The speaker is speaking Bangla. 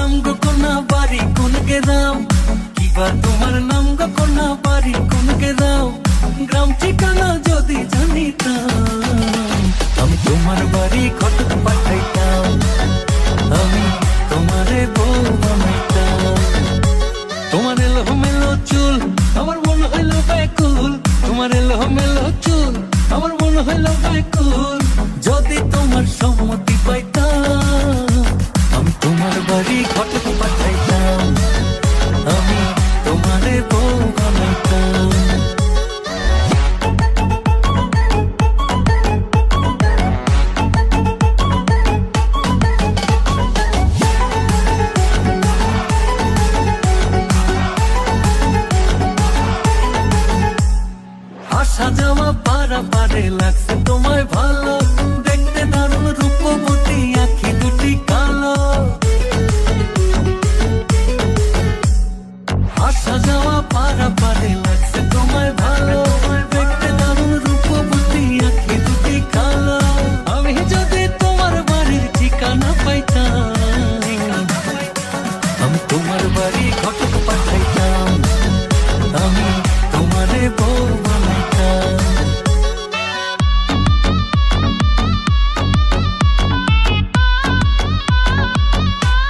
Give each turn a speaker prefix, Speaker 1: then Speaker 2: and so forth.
Speaker 1: নাম গো কন্যা বাড়ি কোন গ্রাম, কিবা তোমার নাম গো কন্যা বাড়ি কোন গ্রাম, গ্রাম ঠিকানা যদি জানিতাম আমি তোমার বাড়ি ঘটক পাঠাইতাম, আমি তোমারে বউ বানাইতাম। তোমার এলোমেলো চুল আমার মন হইল ব্যাকুল, তোমার এলোমেলো চুল আমার মন হইল ব্যাকুল, যদি তোমার সম্মতি পাইতাম আমি তোমার বাড়ি ঘটক